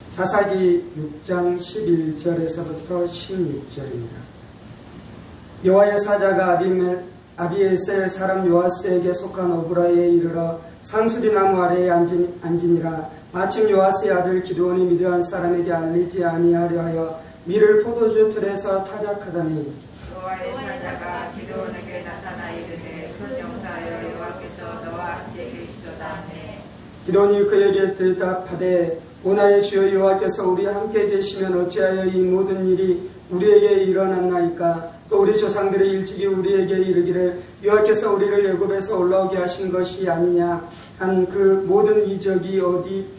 사사기 6장 11절에서부터 16절입니다. 여호와의 사자가 아비에셀 사람 요아스에게 속한 오브라에 이르러 상수리 나무 아래에 앉으니라. 마침 요아스의 아들 기드온이 미드안 사람에게 알리지 아니하려 하여 밀을 포도주 틀에서 타작하더니 여호와의 사자가 기드온에게 나타나 이르되 큰 용사여 여호와께서 너와 함께 계시도다 하매 기드온이 그에게 대답하되 오나의 주여 여호와께서 우리 함께 계시면 어찌하여 이 모든 일이 우리에게 일어났나이까. 또 우리 조상들이 일찍이 우리에게 이르기를 여호와께서 우리를 애굽에서 올라오게 하신 것이 아니냐 한 그 모든 이적이 어디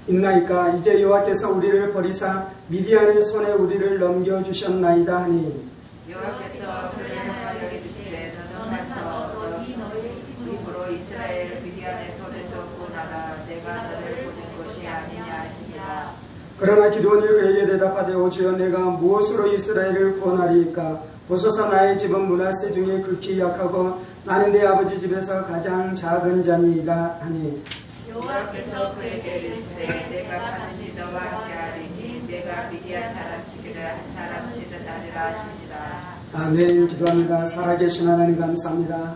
있나이까. 이제 여호와께서 우리를 버리사 미디안의 손에 우리를 넘겨주셨나이다 하니 여호와께서 그를 향하여 이르시되 너는 가서 너희 입으로 이스라엘을 미디안의 손에서 구원하라. 내가 너를 보낸 것이 아니냐 하시니라. 그러나 기드온이 그에게 대답하되 오 주여 내가 무엇으로 이스라엘을 구원하리이까. 보소서 나의 집은 므낫세 중에 극히 약하고 나는 내 아버지 집에서 가장 작은 자니이다 하니 여호와께서 그에게 이르시되 내가 반드시 너와 함께하리니 내가 미디안 사람 치기를 한 사람 치듯 하리라 하시니라. 아멘. 기도합니다. 살아계신 하나님 감사합니다.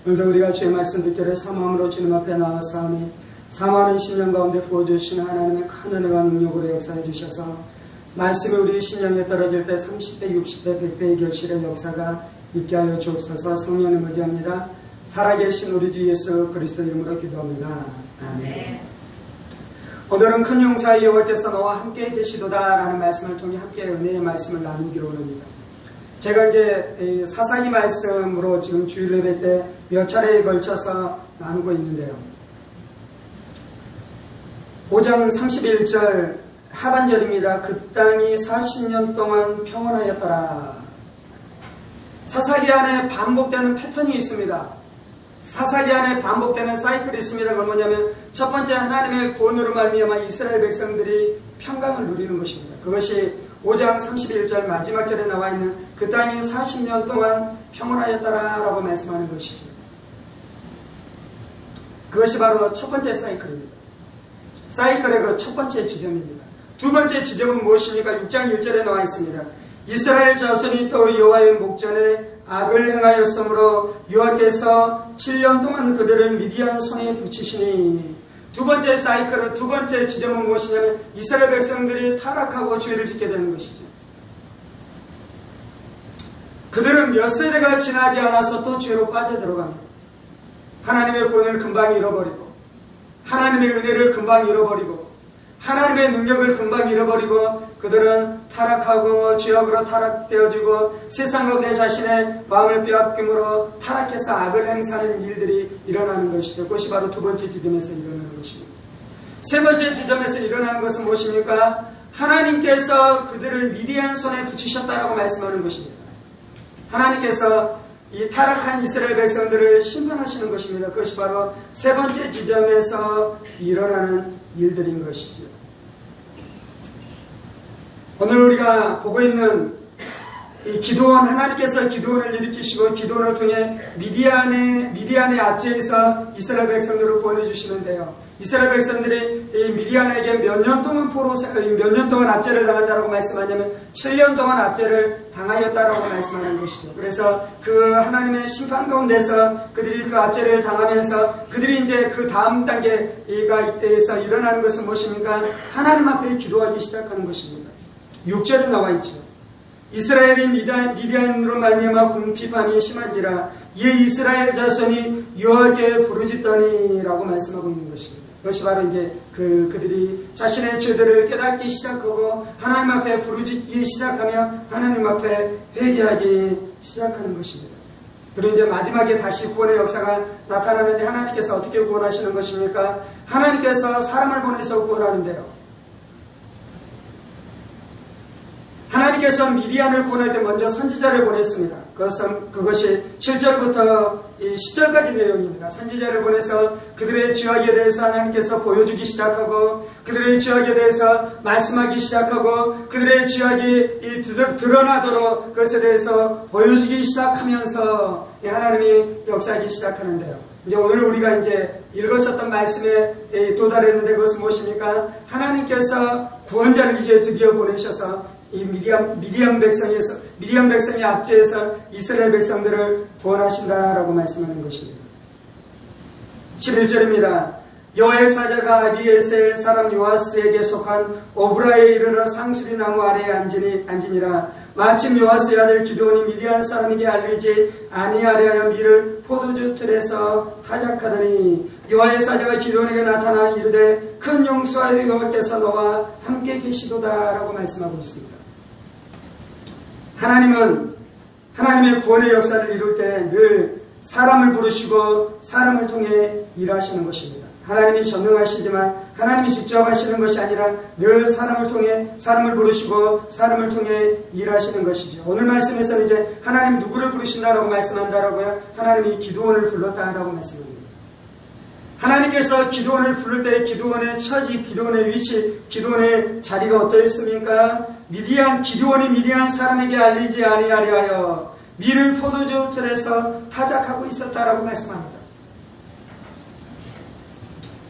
오늘도 우리가 주의 말씀 듣기를 사모함으로 주님 앞에 나와사오니 사모하는 심령 가운데 부어주시는 하나님의 큰 은혜와 능력으로 역사해 주셔서 말씀이 우리 심령에 떨어질 때 30배, 60배, 100배의 결실의 역사가 있게 하여 주옵소서. 성령님 의지합니다. 살아계신 우리 주 예수 그리스도 이름으로 기도합니다. 아멘. 오늘은 큰 용사의 여호와께서 너와 함께 계시도다 라는 말씀을 통해 함께 은혜의 말씀을 나누기로 합니다. 제가 이제 사사기 말씀으로 지금 주일 예배 때 몇 차례에 걸쳐서 나누고 있는데요. 5장 31절 하반절입니다. 그 땅이 40년 동안 평온하였더라. 사사기 안에 반복되는 패턴이 있습니다. 사사기 안에 반복되는 사이클이 있습니다. 그건 뭐냐면 첫 번째 하나님의 구원으로 말미암아 이스라엘 백성들이 평강을 누리는 것입니다. 그것이 5장 31절 마지막 절에 나와 있는 그 땅이 40년 동안 평온하였더라 라고 말씀하는 것이죠. 그것이 바로 첫 번째 사이클입니다. 사이클의 그 첫 번째 지점입니다. 두 번째 지점은 무엇입니까? 6장 1절에 나와 있습니다. 이스라엘 자손이 또 여호와의 목전에 악을 행하였으므로 여호와께서 7년 동안 그들을 미디안 손에 붙이시니. 두 번째 사이클의 두 번째 지점은 무엇이냐면 이스라엘 백성들이 타락하고 죄를 짓게 되는 것이죠. 그들은 몇 세대가 지나지 않아서 또 죄로 빠져들어갑니다. 하나님의 구원을 금방 잃어버리고 하나님의 은혜를 금방 잃어버리고 하나님의 능력을 금방 잃어버리고 그들은 타락하고 죄악으로 타락되어지고 세상과 내 자신의 마음을 빼앗김으로 타락해서 악을 행사하는 일들이 일어나는 것이죠. 그것이 바로 두 번째 지점에서 일어나는 것입니다. 세 번째 지점에서 일어나는 것은 무엇입니까? 하나님께서 그들을 미디안 손에 붙이셨다라고 말씀하는 것입니다. 하나님께서 이 타락한 이스라엘 백성들을 심판하시는 것입니다. 그것이 바로 세 번째 지점에서 일어나는 일들인 것이죠. 오늘 우리가 보고 있는 이 기드온, 하나님께서 기드온을 일으키시고 기드온을 통해 미디안의 압제에서 이스라엘 백성들을 구원해 주시는데요. 이스라엘 백성들이 이 미디안에게 몇 년 동안 압제를 당한다라고 말씀하냐면 7년 동안 압제를 당하였다라고 말씀하는 것이죠. 그래서 그 하나님의 심판 가운데서 그들이 그 압제를 당하면서 그들이 이제 그 다음 단계에서 일어나는 것은 무엇입니까? 하나님 앞에 기도하기 시작하는 것입니다. 6절에 나와 있죠. 이스라엘이 미디안으로 말미암아 궁핍함이 심한지라 이에 이스라엘 자손이 여호와께 부르짖더니라고 말씀하고 있는 것입니다. 그것이 바로 이제 그들이 자신의 죄들을 깨닫기 시작하고 하나님 앞에 부르짖기 시작하며 하나님 앞에 회개하기 시작하는 것입니다. 그리고 이제 마지막에 다시 구원의 역사가 나타나는데 하나님께서 어떻게 구원하시는 것입니까? 하나님께서 사람을 보내서 구원하는데요. 하나님께서 미디안을 구원할 때 먼저 선지자를 보냈습니다. 그것이 7절부터 10절까지 내용입니다. 선지자를 보내서 그들의 죄악에 대해서 하나님께서 보여주기 시작하고 그들의 죄악에 대해서 말씀하기 시작하고 그들의 죄악이 드러나도록 그것에 대해서 보여주기 시작하면서 하나님이 역사하기 시작하는데요. 이제 오늘 우리가 이제 읽었었던 말씀에 도달했는데 그것은 무엇입니까? 하나님께서 구원자를 이제 드디어 보내셔서 이 미디안 백성의 압제에서 이스라엘 백성들을 구원하신다라고 말씀하는 것입니다. 11절입니다. 여호와의 사자가 아비에셀 사람 요아스에게 속한 오브라에 이르러 상수리 나무 아래에 앉으니라. 마침 요아스의 아들 기드온이 미디안 사람에게 알리지 아니하려 밀을 포도주 틀에서 타작하더니 여호와의 사자가 기드온에게 나타나 이르되 큰 용수와 여호와께서 너와 함께 계시도다라고 말씀하고 있습니다. 하나님은 하나님의 구원의 역사를 이룰 때 늘 사람을 부르시고 사람을 통해 일하시는 것입니다. 하나님이 전능하시지만 하나님이 직접 하시는 것이 아니라 늘 사람을 부르시고 사람을 통해 일하시는 것이죠. 오늘 말씀에서는 이제 하나님이 누구를 부르신다라고 말씀한다라고요? 하나님이 기드온을 불렀다라고 말씀합니다. 하나님께서 기드온을 부를 때 기드온의 처지, 기드온의 위치, 기드온의 자리가 어떠했습니까? 기드온이 미디안 사람에게 알리지 아니하려 하여 밀을 포도주 틀에서 타작하고 있었다라고 말씀합니다.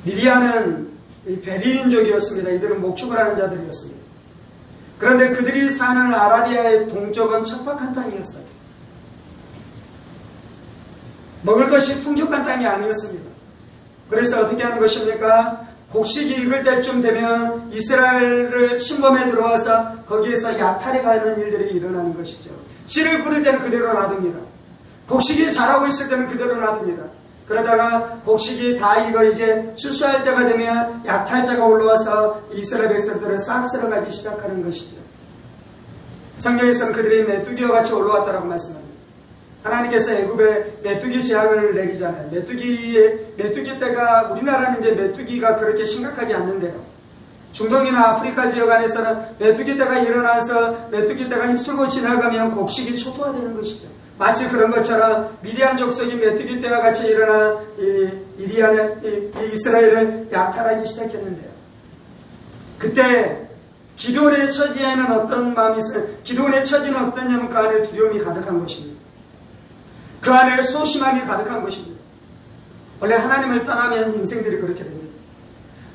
미디안은 베리인족이었습니다. 이들은 목축을 하는 자들이었습니다. 그런데 그들이 사는 아라비아의 동쪽은 척박한 땅이었어요. 먹을 것이 풍족한 땅이 아니었습니다. 그래서 어떻게 하는 것입니까? 곡식이 익을 때쯤 되면 이스라엘을 침범해 들어와서 거기에서 약탈해 가는 일들이 일어나는 것이죠. 씨를 뿌릴 때는 그대로 놔둡니다. 곡식이 자라고 있을 때는 그대로 놔둡니다. 그러다가 곡식이 다 익어 이제 추수할 때가 되면 약탈자가 올라와서 이스라엘 백성들을 싹 쓸어가기 시작하는 것이죠. 성경에서는 그들이 메뚜기와 같이 올라왔다라고 말씀합니다. 하나님께서 애굽에 메뚜기 재앙을 내리잖아요. 메뚜기 때가 우리나라는 이제 메뚜기가 그렇게 심각하지 않는데요. 중동이나 아프리카 지역 안에서는 메뚜기 때가 일어나서 메뚜기 때가 힘쓸고 지나가면 곡식이 초토화되는 것이죠. 마치 그런 것처럼 미디안 족속이 메뚜기 때와 같이 일어나 이스라엘을 약탈하기 시작했는데요. 그때 기드온의 처지에는 어떤 마음이 있어요? 기드온의 처지는 어떠냐면 그 안에 두려움이 가득한 것입니다. 그 안에 소심함이 가득한 것입니다. 원래 하나님을 떠나면 인생들이 그렇게 됩니다.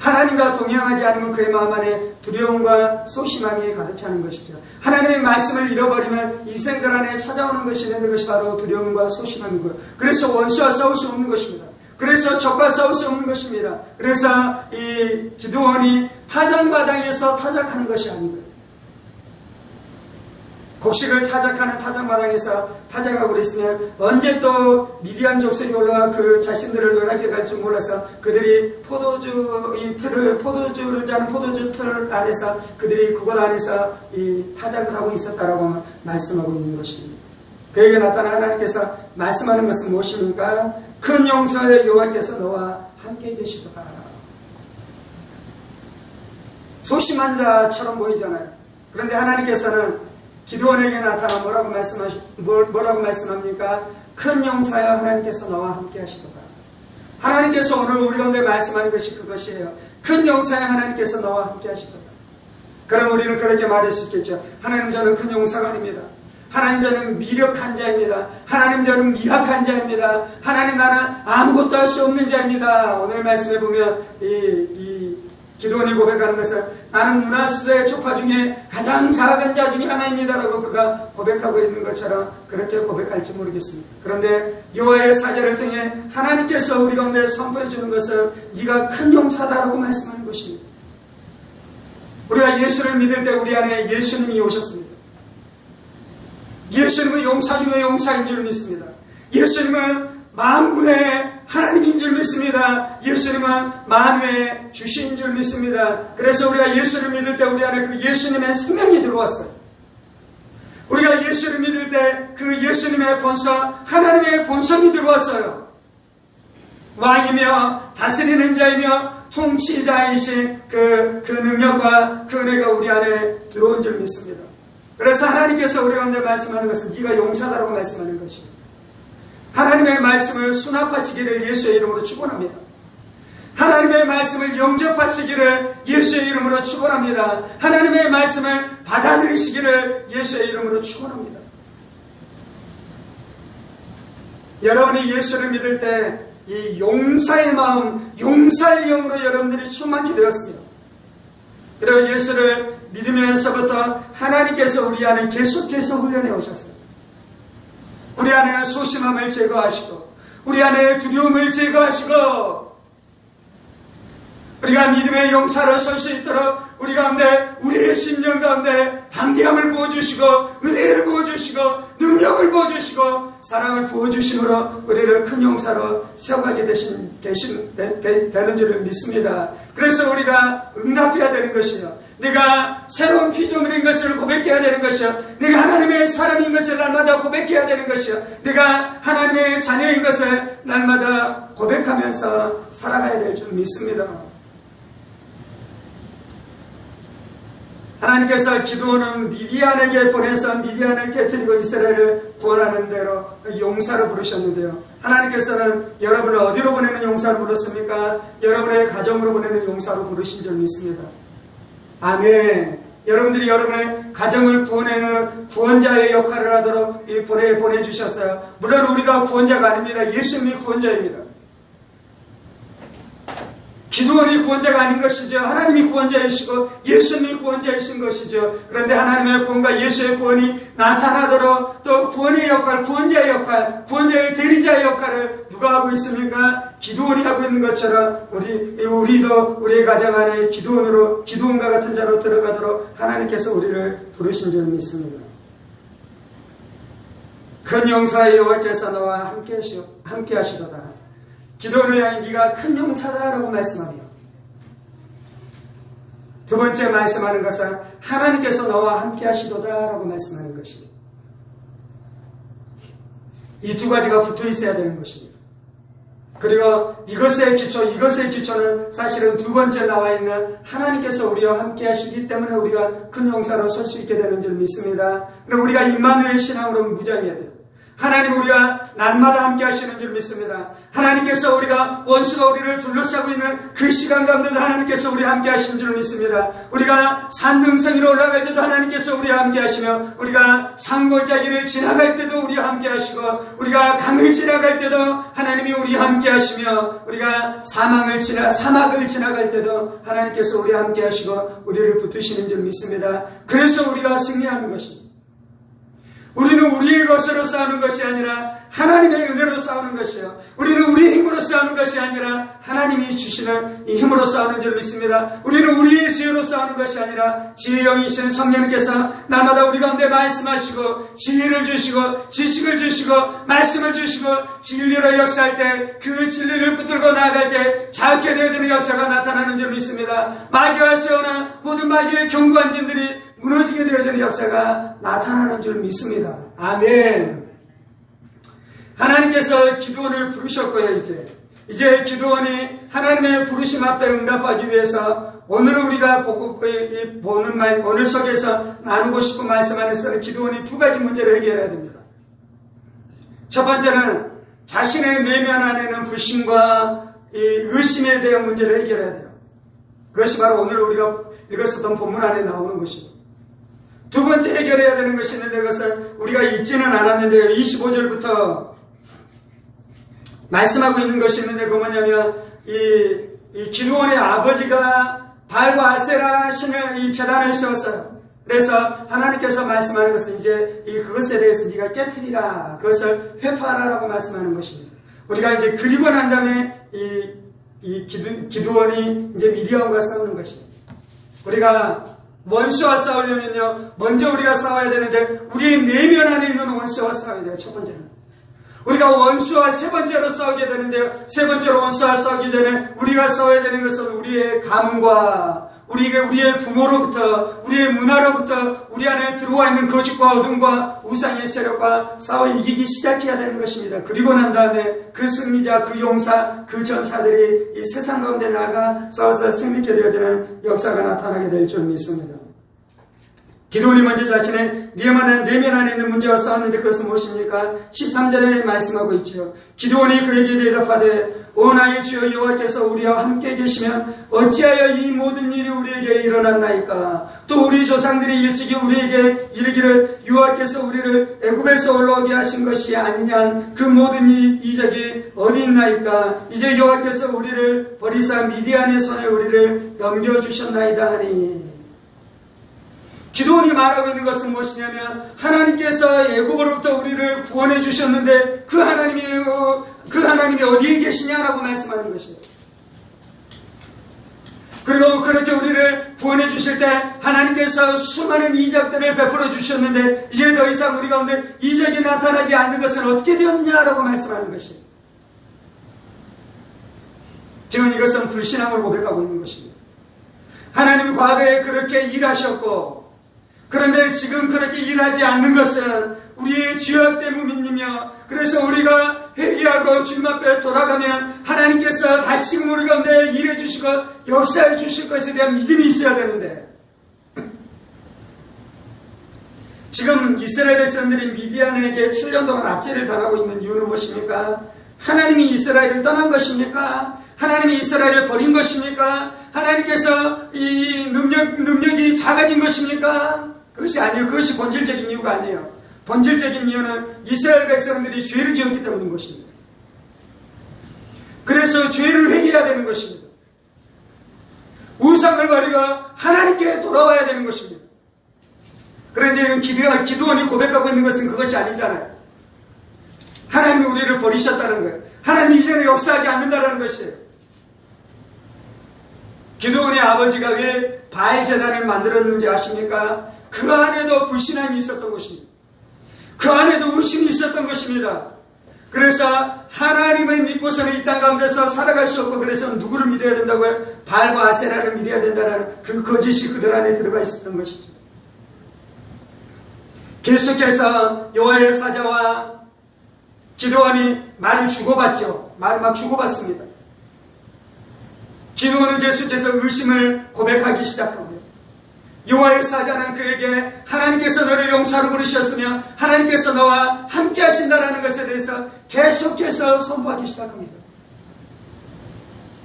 하나님과 동행하지 않으면 그의 마음 안에 두려움과 소심함이 가득 차는 것이죠. 하나님의 말씀을 잃어버리면 인생들 안에 찾아오는 것이 있는데 그것이 바로 두려움과 소심함이고요. 그래서 원수와 싸울 수 없는 것입니다. 그래서 적과 싸울 수 없는 것입니다. 그래서 이 기드온이 타작마당에서 타작하는 것이 아니고요. 곡식을 타작하는 타작마당에서 타작하고 그랬으면 언제 또 미디안 족속이 올라와 그 자신들을 노랗게 갈 줄 몰라서 그들이 포도주를 짜는 포도주 틀 안에서 그들이 그곳 안에서 이 타작을 하고 있었다라고 말씀하고 있는 것입니다. 그에게 나타난 하나님께서 말씀하는 것은 무엇입니까? 큰 용서의 여호와께서 너와 함께 계시도다. 소심한 자처럼 보이잖아요. 그런데 하나님께서는 기드온에게 나타나 뭐라고 말씀합니까? 큰 용사여 하나님께서 너와 함께 하시도다. 하나님께서 오늘 우리 가운데 말씀하는 것이 그것이에요. 큰 용사여 하나님께서 너와 함께 하시도다. 그럼 우리는 그렇게 말할 수 있겠죠. 하나님 저는 큰 용사가 아닙니다. 하나님 저는 미력한 자입니다. 하나님 저는 미약한 자입니다. 하나님 나는 아무것도 할 수 없는 자입니다. 오늘 말씀에 보면 기드온이 고백하는 것은 나는 므낫세의 족파 중에 가장 작은 자 중에 하나입니다라고 그가 고백하고 있는 것처럼 그렇게 고백할지 모르겠습니다. 그런데 여호와의 사자를 통해 하나님께서 우리 가운데 선포해 주는 것은 네가 큰 용사다라고 말씀하는 것입니다. 우리가 예수를 믿을 때 우리 안에 예수님이 오셨습니다. 예수님은 용사 중에 용사인 줄 믿습니다. 예수님은 만군의 하나님인 줄 믿습니다. 예수님은 만유의 주신 줄 믿습니다. 그래서 우리가 예수를 믿을 때 우리 안에 그 예수님의 생명이 들어왔어요. 우리가 예수를 믿을 때 그 예수님의 본성, 하나님의 본성이 들어왔어요. 왕이며 다스리는 자이며 통치자이신 그 능력과 그 은혜가 우리 안에 들어온 줄 믿습니다. 그래서 하나님께서 우리 가운데 말씀하는 것은 네가 용사다라고 말씀하는 것입니다. 하나님의 말씀을 수납하시기를 예수의 이름으로 축원합니다. 하나님의 말씀을 영접하시기를 예수의 이름으로 축원합니다. 하나님의 말씀을 받아들이시기를 예수의 이름으로 축원합니다. 여러분이 예수를 믿을 때 이 용사의 마음, 용사의 영으로 여러분들이 충만케 되었습니다. 그리고 예수를 믿으면서부터 하나님께서 우리 안에 계속해서 훈련해 오셨어요. 우리 안에 소심함을 제거하시고 우리 안에 두려움을 제거하시고 우리가 믿음의 용사로 설 수 있도록 우리 가운데 우리의 심령 가운데 담대함을 부어주시고 은혜를 부어주시고 능력을 부어주시고 사랑을 부어주심으로 우리를 큰 용사로 세워가게 되는 줄을 믿습니다. 그래서 우리가 응답해야 되는 것이요, 내가 새로운 피조물인 것을 고백해야 되는 것이요, 내가 하나님의 사람인 것을 날마다 고백해야 되는 것이요, 내가 하나님의 자녀인 것을 날마다 고백하면서 살아가야 될 줄 믿습니다. 하나님께서 기드온은 미디안에게 보내서 미디안을 깨뜨리고 이스라엘을 구원하는 대로 용사로 부르셨는데요, 하나님께서는 여러분을 어디로 보내는 용사로 부르셨습니까? 여러분의 가정으로 보내는 용사로 부르신 줄 믿습니다. 아멘. 여러분들이 여러분의 가정을 구원하는 구원자의 역할을 하도록 보내주셨어요. 물론 우리가 구원자가 아닙니다. 예수님이 구원자입니다. 기드온이 구원자가 아닌 것이죠. 하나님이 구원자이시고 예수님이 구원자이신 것이죠. 그런데 하나님의 구원과 예수의 구원이 나타나도록 또 구원의 역할, 구원자의 역할, 구원자의 대리자의 역할을 누가 하고 있습니까? 기드온이 하고 있는 것처럼 우리도 우리의 가정 안에 기드온과 같은 자로 들어가도록 하나님께서 우리를 부르신 줄 믿습니다. 큰 용사의 여호와께서 너와 함께 하시도다. 기드온을 향해 네가 큰 용사다라고 말씀하며, 두 번째 말씀하는 것은 하나님께서 너와 함께 하시도다라고 말씀하는 것입니다. 이 두 가지가 붙어 있어야 되는 것입니다. 그리고 이것의 기초는 사실은 두 번째 나와 있는 하나님께서 우리와 함께 하시기 때문에 우리가 큰 용사로 설 수 있게 되는 줄 믿습니다. 그럼 우리가 임마누엘 신앙으로 무장해야 돼요. 하나님 우리와 날마다 함께 하시는 줄 믿습니다. 하나님께서 우리가 원수가 우리를 둘러싸고 있는 그 시간 가운데도 하나님께서 우리와 함께 하시는 줄 믿습니다. 우리가 산등성 위로 올라갈 때도 하나님께서 우리와 함께 하시며, 우리가 산골짜기를 지나갈 때도 우리와 함께 하시고, 우리가 강을 지나갈 때도 하나님이 우리와 함께 하시며, 우리가 사막을 지나갈 때도 하나님께서 우리와 함께 하시고 우리를 붙드시는 줄 믿습니다. 그래서 우리가 승리하는 것입니다. 우리는 우리의 것으로 싸우는 것이 아니라 하나님의 은혜로 싸우는 것이요, 우리는 우리의 힘으로 싸우는 것이 아니라 하나님이 주시는 이 힘으로 싸우는 줄 믿습니다. 우리는 우리의 지혜로 싸우는 것이 아니라 지혜의 영이신 성령님께서 날마다 우리 가운데 말씀하시고 지혜를 주시고 지식을 주시고 말씀을 주시고 진리로 역사할 때, 그 진리를 붙들고 나아갈 때 자유케 되어지는 역사가 나타나는 줄 믿습니다. 마귀와 세우는 모든 마귀의 견고한 진들이 무너지게 되어지는 역사가 나타나는 줄 믿습니다. 아멘. 하나님께서 기드온을 부르셨고요. 이제 기드온이 하나님의 부르심 앞에 응답하기 위해서 오늘 우리가 오늘 속에서 나누고 싶은 말씀 안에서는 기드온이 두 가지 문제를 해결해야 됩니다. 첫 번째는 자신의 내면 안에는 불신과 의심에 대한 문제를 해결해야 돼요. 그것이 바로 오늘 우리가 읽었었던 본문 안에 나오는 것이죠. 두 번째 해결해야 되는 것이 있는데, 그것을 우리가 읽지는 않았는데요, 25절부터 말씀하고 있는 것이 있는데, 그거 뭐냐면 이 기드온의 아버지가 발과 아세라 신을 이 제단을 세웠어요. 그래서 하나님께서 말씀하는 것은 이제 그것에 대해서 네가 깨트리라, 그것을 회파하라라고 말씀하는 것입니다. 우리가 이제 그리고 난 다음에 기드온이 이제 미디안과 싸우는 것입니다. 우리가 원수와 싸우려면요, 먼저 우리가 싸워야 되는데 우리의 내면 안에 있는 원수와 싸워야 돼요. 첫 번째는 우리가 원수와 세 번째로 싸우게 되는데요, 세 번째로 원수와 싸우기 전에 우리가 싸워야 되는 것은 우리의 가문과 우리의 부모로부터, 우리의 문화로부터 우리 안에 들어와 있는 거짓과 어둠과 우상의 세력과 싸워 이기기 시작해야 되는 것입니다. 그리고 난 다음에 그 승리자, 그 용사, 그 전사들이 이 세상 가운데 나아가 싸워서 승리케 되어지는 역사가 나타나게 될 줄 믿습니다. 기도원이 먼저 자신의 내면 안에 있는 문제와 싸웠는데 그것은 무엇입니까? 13절에 말씀하고 있죠. 기도원이 그에게 대답하되 오 나의 주여 여호와께서 우리와 함께 계시면 어찌하여 이 모든 일이 우리에게 일어났나이까? 또 우리 조상들이 일찍이 우리에게 이르기를 여호와께서 우리를 애굽에서 올라오게 하신 것이 아니냐? 그 모든 이적이 어디 있나이까? 이제 여호와께서 우리를 버리사 미디안의 손에 우리를 넘겨주셨나이다 하니. 기도원이 말하고 있는 것은 무엇이냐면 하나님께서 애굽으로부터 우리를 구원해 주셨는데 그 하나님이 어디에 계시냐라고 말씀하는 것이에요. 그리고 그렇게 우리를 구원해 주실 때 하나님께서 수많은 이적들을 베풀어 주셨는데 이제 더 이상 우리 가운데 이적이 나타나지 않는 것은 어떻게 되었냐라고 말씀하는 것이에요. 지금 이것은 불신앙을 고백하고 있는 것입니다. 하나님이 과거에 그렇게 일하셨고 그런데 지금 그렇게 일하지 않는 것은 우리의 죄악 때문이며 그래서 우리가 회개하고 주님 앞에 돌아가면 하나님께서 다시금 우리 가운데 일해 주시고 역사해 주실 것에 대한 믿음이 있어야 되는데 지금 이스라엘 백성들이 미디안에게 7년 동안 압제를 당하고 있는 이유는 무엇입니까? 하나님이 이스라엘을 떠난 것입니까? 하나님이 이스라엘을 버린 것입니까? 하나님께서 이 능력이 작아진 것입니까? 그것이 아니에요. 그것이 본질적인 이유가 아니에요. 본질적인 이유는 이스라엘 백성들이 죄를 지었기 때문인 것입니다. 그래서 죄를 회개해야 되는 것입니다. 우상을 버리고 하나님께 돌아와야 되는 것입니다. 그런데 기도원이 고백하고 있는 것은 그것이 아니잖아요. 하나님이 우리를 버리셨다는 거예요. 하나님이 이제는 역사하지 않는다는 것이에요. 기도원의 아버지가 왜 바알 제단을 만들었는지 아십니까? 그 안에도 불신앙이 있었던 것입니다. 그 안에도 의심이 있었던 것입니다. 그래서 하나님을 믿고서는 이 땅 가운데서 살아갈 수 없고 그래서 누구를 믿어야 된다고요? 바알과 아세라를 믿어야 된다는 그 거짓이 그들 안에 들어가 있었던 것이죠. 계속해서 여호와의 사자와 기도원이 말을 주고받죠. 말을 막 주고받습니다. 기도원은 계속해서 의심을 고백하기 시작하고요. 여호와의 사자는 그에게 하나님께서 너를 용사로 부르셨으며 하나님께서 너와 함께 하신다라는 것에 대해서 계속해서 선포하기 시작합니다.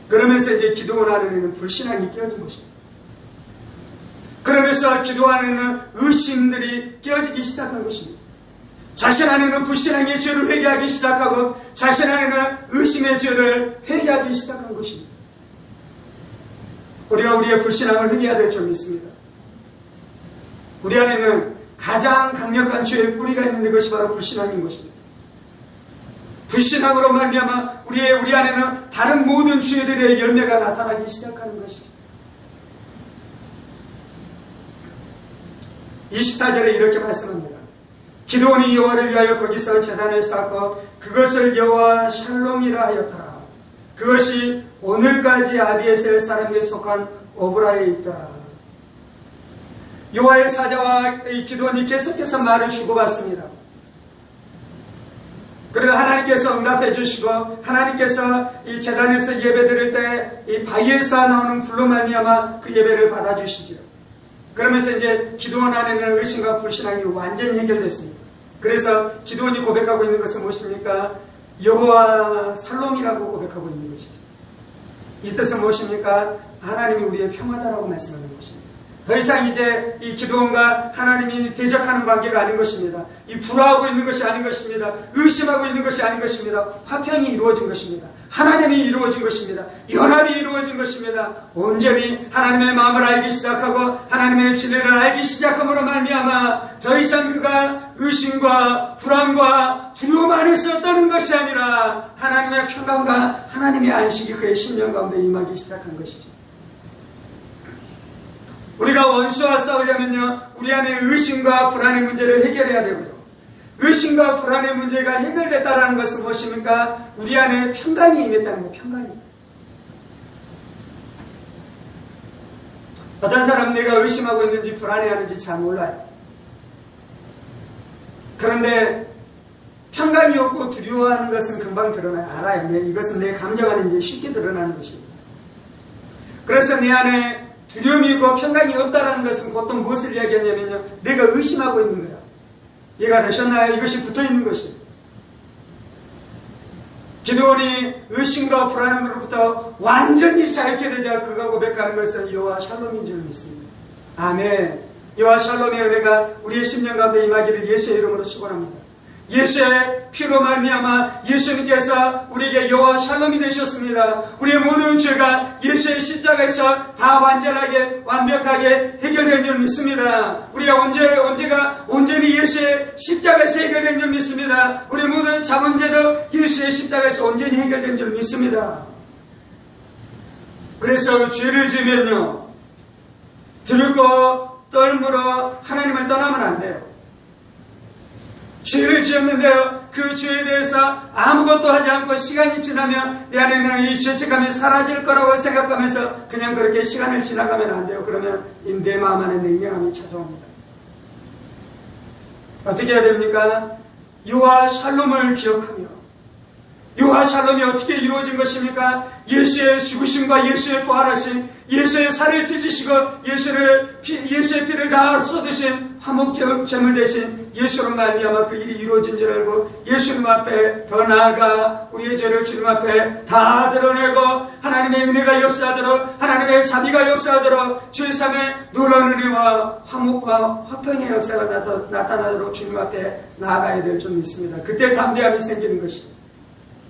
그러면서 이제 기도원 안에는 불신앙이 끼어진 것입니다. 그러면서 기도 안에는 의심들이 끼어지기 시작한 것입니다. 자신 안에는 불신앙의 죄를 회개하기 시작하고 자신 안에는 의심의 죄를 회개하기 시작한 것입니다. 우리가 우리의 불신앙을 회개해야 될 점이 있습니다. 우리 안에는 가장 강력한 죄의 뿌리가 있는데 그것이 바로 불신앙인 것입니다. 불신앙으로 말미암아 우리 안에는 다른 모든 죄들의 열매가 나타나기 시작하는 것이죠. 24절에 이렇게 말씀합니다. 기도원이 여호와를 위하여 거기서 제단을 쌓고 그것을 여호와 샬롬이라 하였더라. 그것이 오늘까지 아비에셀 사람에게 속한 오브라에 있더라. 여호와의 사자와 이 기도원이 계속해서 말을 주고받습니다. 그리고 하나님께서 응답해 주시고 하나님께서 이 제단에서 예배 드릴 때 이 바위에서 나오는 불로 말미암아 그 예배를 받아주시죠. 그러면서 이제 기도원 안에는 의심과 불신앙이 완전히 해결됐습니다. 그래서 기도원이 고백하고 있는 것은 무엇입니까? 여호와 살롬이라고 고백하고 있는 것이죠. 이 뜻은 무엇입니까? 하나님이 우리의 평화다라고 말씀하는 것입니다. 더 이상 이제 이 기도원과 하나님이 대적하는 관계가 아닌 것입니다. 이 불화하고 있는 것이 아닌 것입니다. 의심하고 있는 것이 아닌 것입니다. 화평이 이루어진 것입니다. 하나님이 이루어진 것입니다. 연합이 이루어진 것입니다. 온전히 하나님의 마음을 알기 시작하고 하나님의 진리를 알기 시작함으로 말미암아 더 이상 그가 의심과 불안과 두려움 안에서 떠는 것이 아니라 하나님의 평강과 하나님의 안식이 그의 심령 가운데 임하기 시작한 것이죠. 우리가 원수와 싸우려면요, 우리 안에 의심과 불안의 문제를 해결해야 되고요. 의심과 불안의 문제가 해결됐다는 것은 무엇입니까? 우리 안에 평강이 임했다는 거예요. 평강이. 어떤 사람은 내가 의심하고 있는지 불안해하는지 잘 몰라요. 그런데 평강이 없고 두려워하는 것은 금방 드러나요. 알아요. 이것은 내 감정 안에 이제 쉽게 드러나는 것입니다. 그래서 내 안에 두려움이 있고 평강이 없다라는 것은 곧 또 무엇을 이야기하냐면요, 내가 의심하고 있는 거야. 이해가 되셨나요? 이것이 붙어있는 것이. 기드온이 의심과 불안함으로부터 완전히 자유케 되자 그가 고백하는 것은 여호와 샬롬인 줄 믿습니다. 아멘. 여호와 샬롬의 은혜가 우리의 심령 가운데 임하기를 예수의 이름으로 축원합니다. 예수의 피로 말미암아 예수님께서 우리에게 여호와 샬롬이 되셨습니다. 우리의 모든 죄가 예수의 십자가에서 다 완벽하게 해결된 줄 믿습니다. 우리가 언제가 온전히 예수의 십자가에서 해결된 줄 믿습니다. 우리의 모든 자문제도 예수의 십자가에서 온전히 해결된 줄 믿습니다. 그래서 죄를 지으면요, 들고 떨므로 하나님을 떠나면 안 돼요. 죄를 지었는데요, 그 죄에 대해서 아무것도 하지 않고 시간이 지나면 내 안에는 이 죄책감이 사라질 거라고 생각하면서 그냥 그렇게 시간을 지나가면 안 돼요. 그러면 내 마음 안에 냉랭함이 찾아옵니다. 어떻게 해야 됩니까? 여호와 샬롬을 기억하며, 여호와 샬롬이 어떻게 이루어진 것입니까? 예수의 죽으심과 예수의 부활하심, 예수의 살을 찢으시고 예수의 피를 다 쏟으신 화목제물 대신 예수로 말미암아 그 일이 이루어진 줄 알고 예수님 앞에 더 나아가 우리의 죄를 주님 앞에 다 드러내고 하나님의 은혜가 역사하도록, 하나님의 자비가 역사하도록, 죄삼의 놀라운 은혜와 화목과 화평의 역사가 나타나도록 주님 앞에 나아가야 될 줄 믿습니다. 그때 담대함이 생기는 것입니다.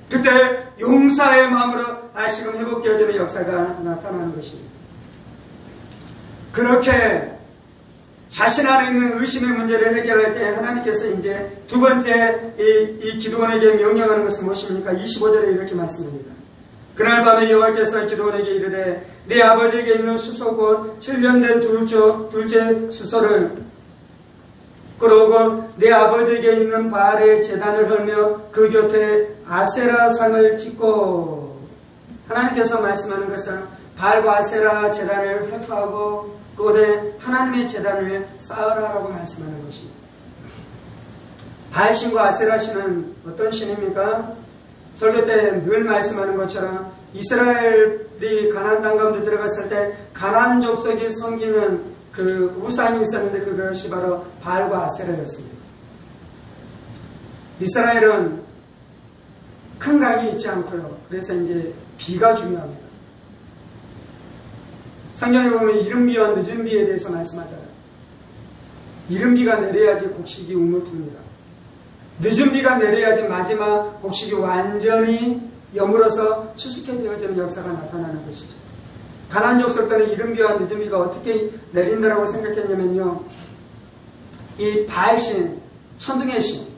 그때 용사의 마음으로 다시금 회복되어지는 역사가 나타나는 것입니다. 그렇게 자신 안에 있는 의심의 문제를 해결할 때 하나님께서 이제 두 번째 이 기드온에게 명령하는 것은 무엇입니까? 25절에 이렇게 말씀합니다. 그날 밤에 여호와께서 기드온에게 이르되 네 아버지에게 있는 수소 곧 7년 된 둘째 수소를 끌어오고 내 아버지에게 있는 바알의 제단을 헐며 그 곁에 아세라 상을 짓고, 하나님께서 말씀하는 것은 바알과 아세라 제단을 회포하고 그곳에 하나님의 제단을 쌓으라라고 말씀하는 것입니다. 바알신과 아세라신은 어떤 신입니까? 설교 때 늘 말씀하는 것처럼 이스라엘이 가나안 땅 가운데 들어갔을 때 가나안 족속이 섬기는 그 우상이 있었는데 그것이 바로 바알과 아세라였습니다. 이스라엘은 큰 강이 있지 않고요. 그래서 이제 비가 중요합니다. 성경에 보면 이른비와 늦은비에 대해서 말씀하잖아요. 이른비가 내려야지 곡식이 우물툽니다. 늦은비가 내려야지 마지막 곡식이 완전히 여물어서 추수케 되어지는 역사가 나타나는 것이죠. 가나안 족속 때는 이른비와 늦은비가 어떻게 내린다라고 생각했냐면요, 이 바알신, 천둥의 신,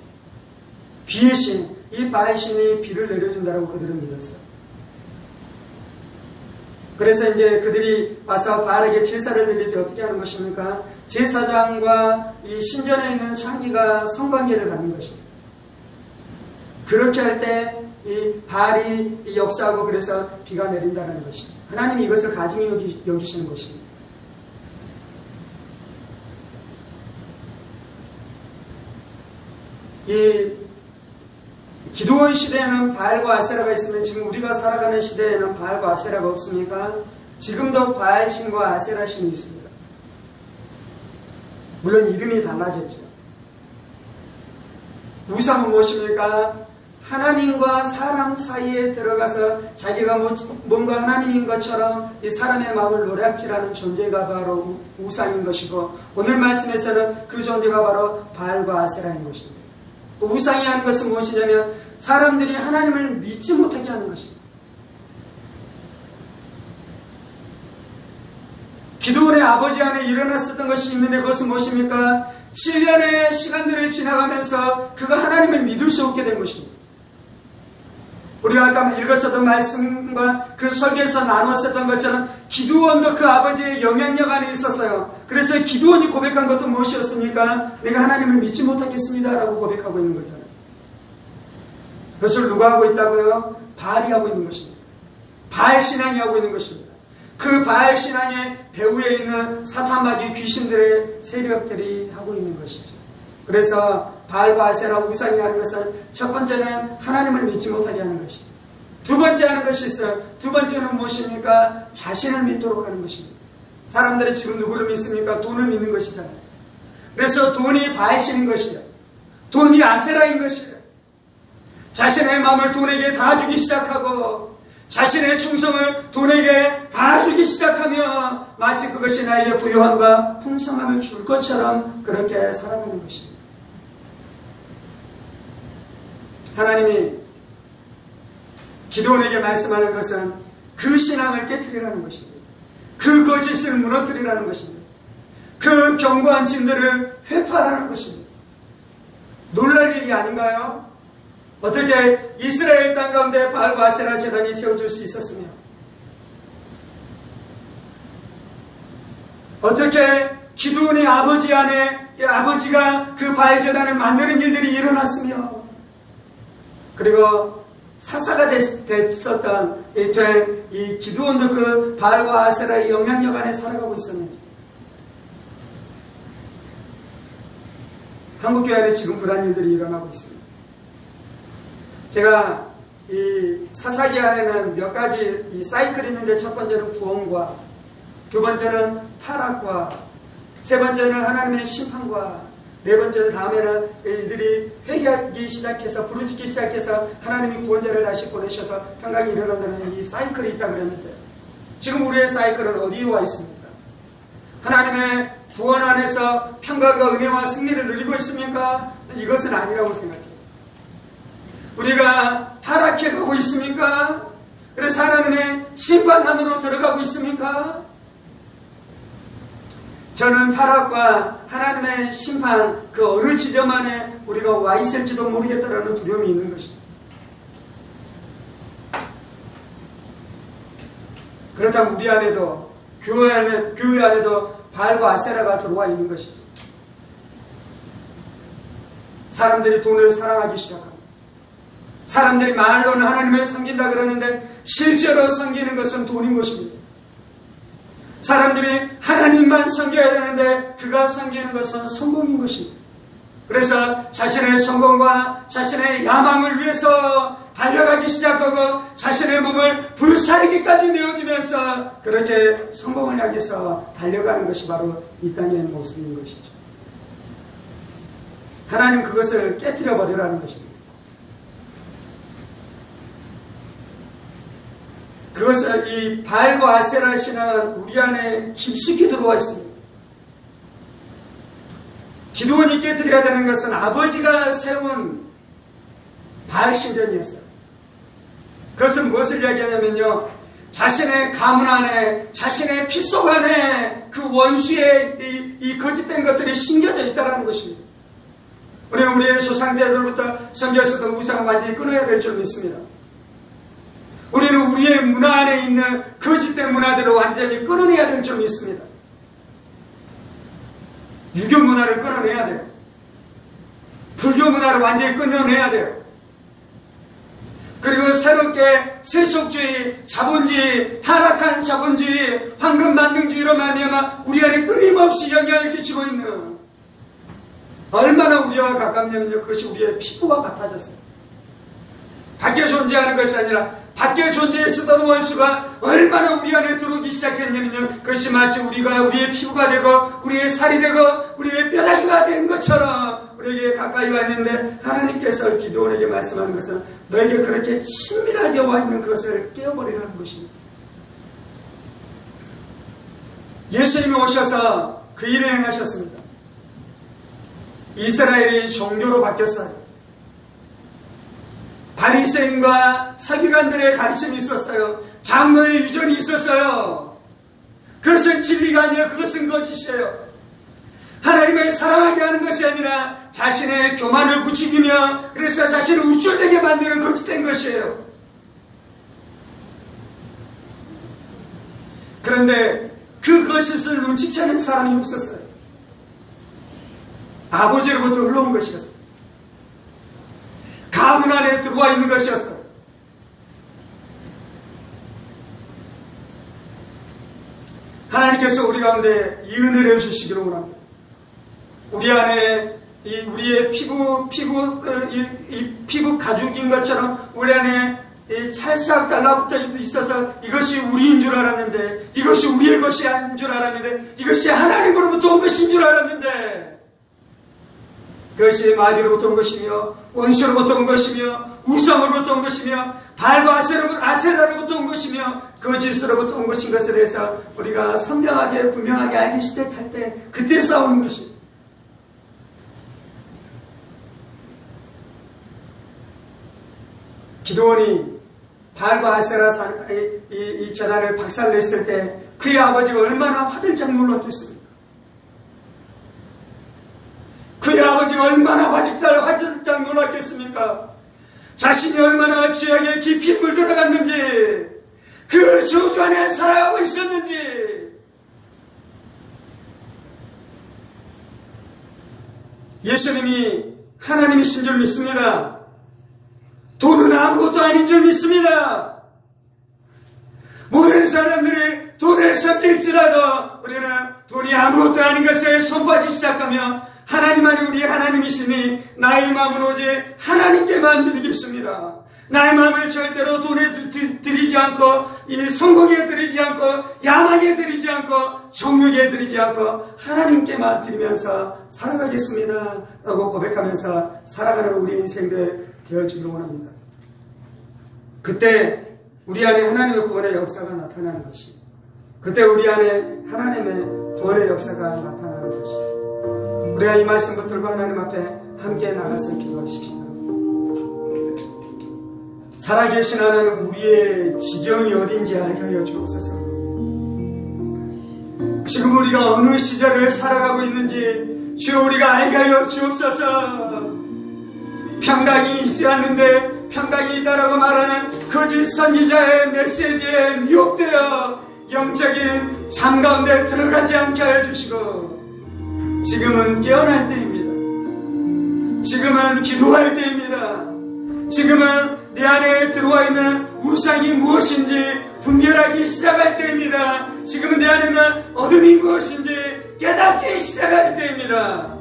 비의 신, 이 바알신이 비를 내려준다라고 그들은 믿었어요. 그래서 이제 그들이 와서 바알에게 제사를 드릴 때 어떻게 하는 것입니까? 제사장과 이 신전에 있는 창기가 성관계를 갖는 것입니다. 그렇게 할 때 이 바알이 역사하고 그래서 비가 내린다는 것이죠. 하나님이 이것을 가증히 여기시는 것입니다. 이 기드온 시대에는 바알과 아세라가 있으면 지금 우리가 살아가는 시대에는 바알과 아세라가 없습니까? 지금도 바알신과 아세라신이 있습니다. 물론 이름이 달라졌죠. 우상은 무엇입니까? 하나님과 사람 사이에 들어가서 자기가 뭔가 하나님인 것처럼 이 사람의 마음을 노략질하는 존재가 바로 우상인 것이고, 오늘 말씀에서는 그 존재가 바로 바알과 아세라인 것입니다. 우상이 하는 것은 무엇이냐면 사람들이 하나님을 믿지 못하게 하는 것입니다. 기드온의 아버지 안에 일어났었던 것이 있는데 그것은 무엇입니까? 7년의 시간들을 지나가면서 그가 하나님을 믿을 수 없게 된 것입니다. 우리가 아까 읽었었던 말씀과 그 설교에서 나눴었던 것처럼 기드온도 그 아버지의 영향력 안에 있었어요. 그래서 기드온이 고백한 것도 무엇이었습니까? 내가 하나님을 믿지 못하겠습니다 라고 고백하고 있는 거잖아요. 그것을 누가 하고 있다고요? 바알이 하고 있는 것입니다. 바알 신앙이 하고 있는 것입니다. 그 바알 신앙의 배후에 있는 사탄마귀 귀신들의 세력들이 하고 있는 것이죠. 그래서 바알과 아세라 우상이 하는 것은 첫 번째는 하나님을 믿지 못하게 하는 것입니다. 두 번째 하는 것이 있어요. 두 번째는 무엇입니까? 자신을 믿도록 하는 것입니다. 사람들이 지금 누구를 믿습니까? 돈을 믿는 것이잖아요. 그래서 돈이 바에시는 것이에요. 돈이 아세라인 것이에요. 자신의 마음을 돈에게 다 주기 시작하고 자신의 충성을 돈에게 다 주기 시작하며 마치 그것이 나에게 부유함과 풍성함을 줄 것처럼 그렇게 살아가는 것입니다. 하나님이 기드온에게 말씀하는 것은 그 신앙을 깨트리라는 것입니다. 그 거짓을 무너뜨리라는 것입니다. 그 견고한 진들을 회파하라는 것입니다. 놀랄 일이 아닌가요? 어떻게 이스라엘 땅 가운데 바알과 아세라 제단이 세워질 수 있었으며 어떻게 기드온의 아버지가 그 바알 제단을 만드는 일들이 일어났으며 그리고 사사가 됐었던 이 기드온도 그 바알과 아세라의 영향력 안에 살아가고 있었는지 한국교회 안에 지금 그런 일들이 일어나고 있습니다. 제가 이 사사기 안에는 몇 가지 이 사이클이 있는데 첫 번째는 구원과 두 번째는 타락과 세 번째는 하나님의 심판과 네 번째는 다음에는 이들이 회개하기 시작해서 부르짖기 시작해서 하나님이 구원자를 다시 보내셔서 평강이 일어난다는 이 사이클이 있다 그랬는데 지금 우리의 사이클은 어디에 와 있습니까? 하나님의 구원 안에서 평강과 은혜와 승리를 누리고 있습니까? 이것은 아니라고 생각해요. 우리가 타락해 가고 있습니까? 그래서 하나님의 심판함으로 들어가고 있습니까? 저는 타락과 하나님의 심판 그 어느 지점 안에 우리가 와 있을지도 모르겠다라는 두려움이 있는 것입니다. 그렇다면 우리 안에도 교회 안에도 바알과 아세라가 들어와 있는 것이죠. 사람들이 돈을 사랑하기 시작합니다. 사람들이 말로는 하나님을 섬긴다 그러는데 실제로 섬기는 것은 돈인 것입니다. 사람들이 하나님만 섬겨야 되는데 그가 섬기는 것은 성공인 것입니다. 그래서 자신의 성공과 자신의 야망을 위해서 달려가기 시작하고 자신의 몸을 불사르기까지 내어주면서 그렇게 성공을 향해서 달려가는 것이 바로 이 땅의 모습인 것이죠. 하나님 그것을 깨뜨려 버리라는 것입니다. 그것을 이 바알과 아세라 신앙은 우리 안에 깊숙이 들어와 있습니다. 기드온이 깨뜨려야 되는 것은 아버지가 세운 바알 신전이었어요. 그것은 무엇을 이야기하냐면요, 자신의 가문 안에, 자신의 피 속 안에 그 원수의 이 거짓된 것들이 심겨져 있다는 것입니다. 우리는 우리의 조상대들부터 섬겼었던 우상을 완전히 끊어야 될 줄 믿습니다. 우리는 우리의 문화 안에 있는 거짓된 문화들을 완전히 끊어내야 될 줄 믿습니다. 유교 문화를 끊어내야 돼요. 불교 문화를 완전히 끊어내야 돼요. 그리고 새롭게 세속주의, 자본주의, 타락한 자본주의, 황금만능주의로 말미암아 우리 안에 끊임없이 영향을 끼치고 있는, 얼마나 우리와 가깝냐면요, 그것이 우리의 피부와 같아졌어요. 밖에 존재하는 것이 아니라 밖에 존재했었던 원수가 얼마나 우리 안에 들어오기 시작했냐면요, 그것이 마치 우리가 우리의 피부가 되고 우리의 살이 되고 우리의 뼈다귀가 된 것처럼 우리에게 가까이 와 있는데, 하나님께서 기드온에게 말씀하는 것은 너에게 그렇게 친밀하게 와 있는 그것을 깨어버리라는 것입니다. 예수님이 오셔서 그 일을 행하셨습니다. 이스라엘이 종교로 바뀌었어요. 바리새인과 서기관들의 가르침이 있었어요. 장로의 유전이 있었어요. 그것은 진리가 아니라 그것은 거짓이에요. 하나님을 사랑하게 하는 것이 아니라 자신의 교만을 부추기며 그래서 자신을 우쭐대게 만드는 거짓된 것이에요. 그런데 그 거짓을 눈치채는 사람이 없었어요. 아버지로부터 흘러온 것이었어요. 가문 안에 들어와 있는 것이었어요. 하나님께서 우리 가운데 이 은혜를 주시기를 원합니다. 우리 안에 우리의 피부 가죽인 것처럼 우리 안에 찰싹 달라붙어 있어서 이것이 우리인 줄 알았는데, 이것이 우리의 것이 아닌 줄 알았는데, 이것이 하나님으로부터 온 것인 줄 알았는데, 그것이 마귀로부터 온 것이며 원수로부터 온 것이며 우상으로부터 온 것이며 발과 아세라로부터 온 것이며 거짓으로부터 온 것인 것에 대해서 우리가 선명하게 분명하게 알기 시작할 때 그때 싸우는 것입니다. 기드온이 발과 아세라 이 재단을 박살냈을 때 그의 아버지가 얼마나 화들짝 놀랐겠습니까? 그의 아버지가 얼마나 화들짝 놀랐겠습니까? 자신이 얼마나 죄악에 깊이 물들어갔는지, 그 저주 안에 살아가고 있었는지. 예수님이 하나님이신 줄 믿습니다. 돈은 아무것도 아닌 줄 믿습니다. 모든 사람들이 돈을 섬길지라도 우리는 돈이 아무것도 아닌 것을 손봐기 시작하며 하나님만이 우리의 하나님이시니 나의 마음은 오직 하나님께만 드리겠습니다. 나의 마음을 절대로 돈에 드리지 않고 이 성공에 드리지 않고 야망에 드리지 않고 정욕에 드리지 않고 하나님께만 드리면서 살아가겠습니다 라고 고백하면서 살아가는 우리 인생들 되어주기를 원합니다. 그때 우리 안에 하나님의 구원의 역사가 나타나는 것이, 그때 우리 안에 하나님의 구원의 역사가 나타나는 것이, 우리가 이 말씀 붙들고 하나님 앞에 함께 나가서 기도하십시다. 살아계신 하나님, 우리의 지경이 어딘지 알게 하여 주옵소서. 지금 우리가 어느 시절을 살아가고 있는지 주여 우리가 알게 하여 주옵소서. 평강이 있지 않는데 평강이 있다라고 말하는 거짓 선지자의 메시지에 미혹되어 영적인 잠 가운데 들어가지 않게 하여 주시고, 지금은 깨어날 때입니다. 지금은 기도할 때입니다. 지금은 내 안에 들어와 있는 우상이 무엇인지 분별하기 시작할 때입니다. 지금은 내 안에 있는 어둠이 무엇인지 깨닫기 시작할 때입니다.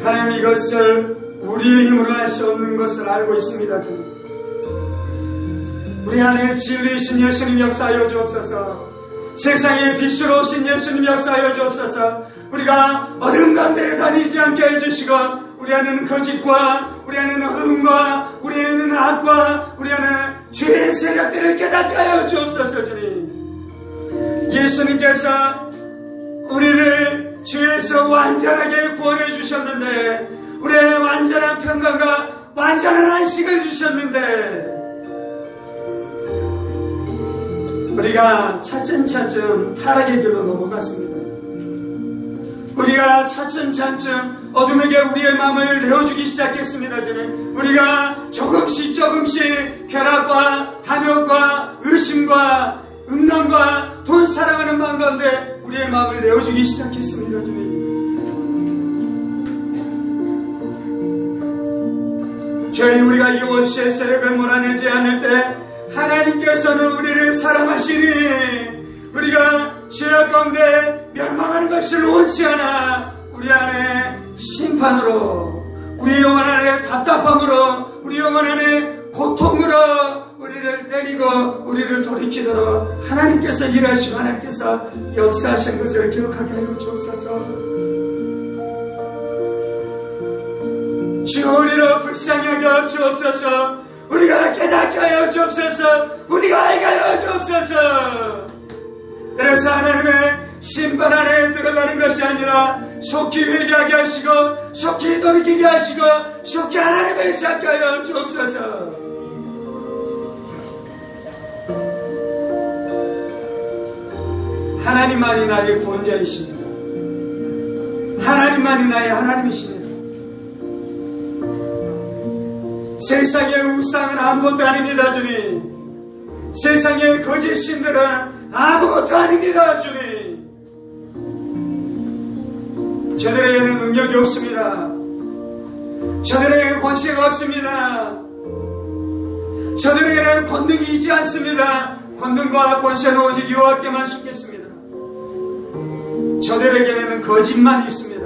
하나님, 이것을 우리의 힘으로 할 수 없는 것을 알고 있습니다. 우리 안에 진리이신 예수님 역사하여 주옵소서. 세상의 빛으로 오신 예수님 역사하여 주옵소서. 우리가 어둠 가운데 다니지 않게 해주시고, 우리 안에는 거짓과 우리 안에는 어둠과 우리 안에는 악과 우리 안에는 죄의 세력들을 깨닫게 하여 주옵소서. 주님, 예수님께서 우리를 죄에서 완전하게 구원해 주셨는데, 우리 안에 완전한 평강과 완전한 안식을 주셨는데, 우리가 차츰차츰 타락의 길로 넘어갔습니다. 우리가 차츰차츰 어둠에게 우리의 마음을 내어주기 시작했습니다. 주님, 우리가 조금씩 쾌락과 탐욕과 의심과 음란과 돈 사랑하는 마음 가운데 우리의 마음을 내어주기 시작했습니다. 주님, 저희 우리가 이 원수의 세력을 몰아내지 않을 때 하나님께서는 우리를 사랑하시니 우리가 죄악 가운데 멸망하는 것을 원치 않아 우리 안에 심판으로, 우리 영혼 안에 답답함으로, 우리 영혼 안에 고통으로 우리를 때리고 우리를 돌이키도록 하나님께서 일하시고 하나님께서 역사하신 것을 기억하게 하여 주옵소서. 주 우리로 불쌍히 여겨 주옵소서. 우리가 깨닫게 하여 주옵소서. 우리가 알게 하여 주옵소서. 그래서 하나님의 심판 안에 들어가는 것이 아니라 속히 회개하게 하시고 속히 돌이키게 하시고 속히 하나님을 찾게 하여 주옵소서. 하나님만이 나의 구원자이십니다. 하나님만이 나의 하나님이십니다. 세상의 우상은 아무것도 아닙니다. 주님, 세상의 거짓 신들은 아무것도 아닙니다. 주님, 저들에게는 능력이 없습니다. 저들에게는 권세가 없습니다. 저들에게는 권능이 있지 않습니다. 권능과 권세는 오직 여호와께만 속겠습니다. 저들에게는 거짓만 있습니다.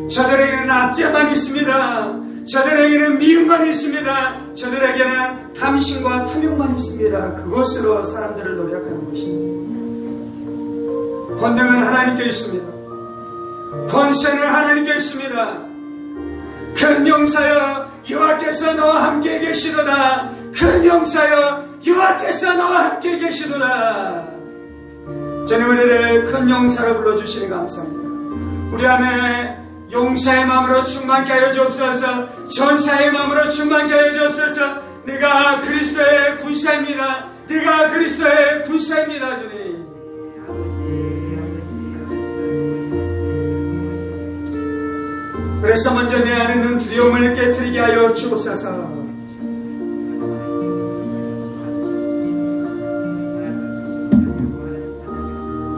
저들에게는 압제만 있습니다. 저들에게는 미움만 있습니다. 저들에게는 탐심과 탐욕만 있습니다. 그것으로 사람들을 노력하는 것입니다. 권능은 하나님께 있습니다. 권세는 하나님께 있습니다. 큰 용사여 여호와께서 너와 함께 계시도다. 큰 용사여 여호와께서 너와 함께 계시도다. 저는 우리를 큰 용사로 불러주시니 감사합니다. 우리 안에 용사의 마음으로 충만케 하여 주옵소서. 전사의 마음으로 충만케 하여 주옵소서. 내가 그리스도의 군사입니다. 내가 그리스도의 군사입니다. 주님, 그래서 먼저 내 안에 있는 두려움을 깨트리게 하여 주옵소서.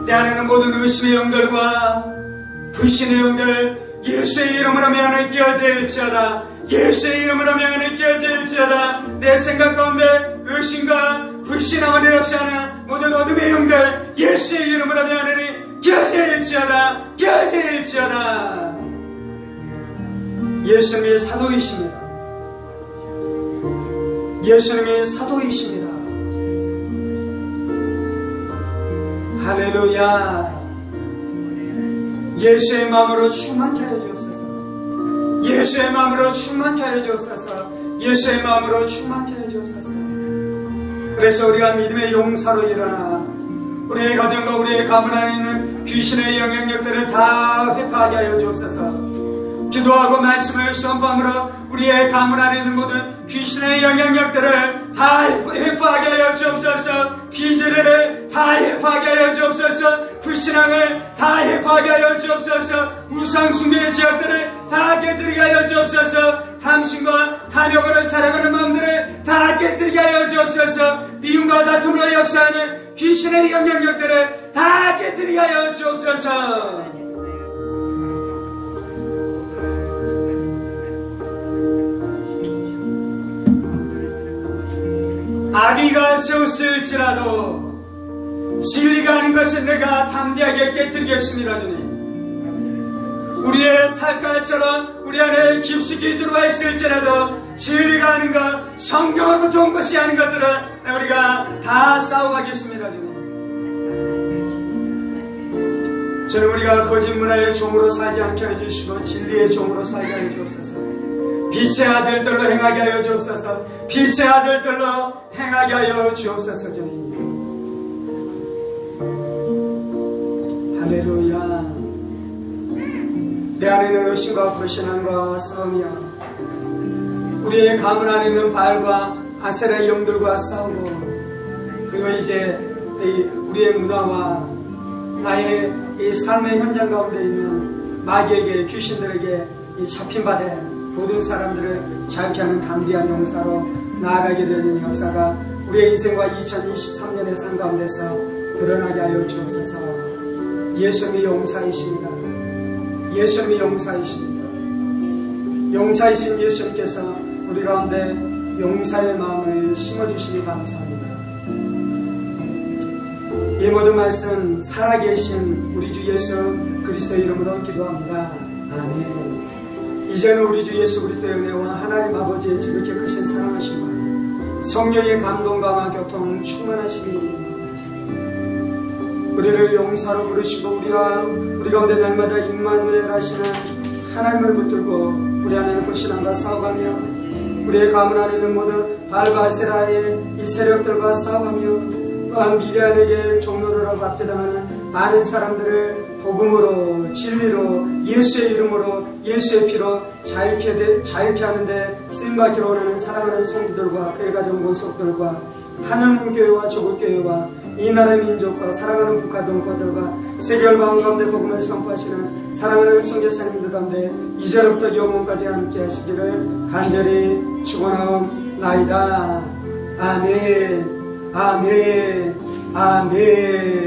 내 안에는 모든 의심의 영들과 불신의 영들 예수의 이름으로 명하여 깨어질지어다. 예수의 이름으로 명하여 깨어질지어다. 내 생각 가운데 의심과 불신함을 역사하는 모든 어둠의 영들 예수의 이름으로 명하여 깨어질지어다. 깨어질지어다. 예수님이 사도이십니다. 예수님이 사도이십니다. 할렐루야. 예수의 마음으로 충만케 하여 주옵소서. 예수의 마음으로 충만케 하여 주옵소서. 예수의 마음으로 충만케 하여 주옵소서. 그래서 우리가 믿음의 용사로 일어나 우리의 가정과 우리의 가문 안에 있는 귀신의 영향력들을 다 회파하게 하여 주옵소서. 기도하고 말씀을 선포함으로 우리의 가문 안에 있는 모든 귀신의 영향력들을 다 회파하게 하여 주옵소서. 비질을 다 회파하게 하여 주옵소서. 불신앙을 다 회파하게 하여 주옵소서. 우상숭배의 지역들을 다 깨뜨리게 하여 주옵소서. 탐심과 탐욕으로 살아가는 마음들을 다 깨뜨리게 하여 주옵소서. 미움과 다툼으로 역사하는 귀신의 영향력들을 다 깨뜨리게 하여 주옵소서. 아비가 세웠을지라도 진리가 아닌 것은 내가 담대하게 깨뜨리겠습니다. 주님, 우리의 살갗처럼 우리 안에 깊숙이 들어와 있을지라도 진리가 아닌 것, 성경으로부터 온 것이 아닌 것들은 우리가 다 싸워가겠습니다. 주님, 저는 우리가 거짓 문화의 종으로 살지 않게 해주시고 진리의 종으로 살게 하여 주옵소서. 빛의 아들들로 행하게 하여 주옵소서. 빛의 아들들로 행하게 하여 주옵소서. 주님, 할렐루야. 내 안에는 의심과 불신함과 싸움이야. 우리의 가문 안에 있는 바알과 아세라의 영들과 싸우고, 그리고 이제 우리의 문화와 나의 이 삶의 현장 가운데 있는 마귀에게, 귀신들에게 잡힌 바 된 모든 사람들을 자유케 하는 담대한 용사로 나아가게 되는 역사가 우리의 인생과 2023년의 삶 가운데서 드러나게 하여 주옵소서. 예수님이 용사이십니다. 예수님이 용사이십니다. 용사이신 예수님께서 우리 가운데 용사의 마음을 심어주시니 감사합니다. 이 모든 말씀 살아계신 우리 주 예수 그리스도의 이름으로 기도합니다. 아멘. 이제는 우리 주 예수 그리스도의 은혜와 하나님 아버지의 지극히 크신 사랑하심과 성령의 감동과 교통 충만하심이 우리를 용사로 부르시고 우리 가운데 날마다 임마누엘 하시는 하나님을 붙들고 우리 안에는 불신함과 싸워가며 우리의 가문 안에 있는 모든 바알과 아세라의 이 세력들과 싸워가며 또한 미디안에게 종로를 하고 압제당하는 많은 사람들을 복음으로 진리로 예수의 이름으로 예수의 피로 자유케 하는데 쓰임받기로 원하는 사랑하는 성도들과 그의 가정 권속들과 하늘문교회와 조국교회와 이 나라의 민족과 사랑하는 국가동포들과 세계 열방 가운데 복음을 선포하시는 사랑하는 선교사님들 가운데 이제로부터 영원까지 함께 하시기를 간절히 축원하옵나이다. 아멘. 아멘. 아멘.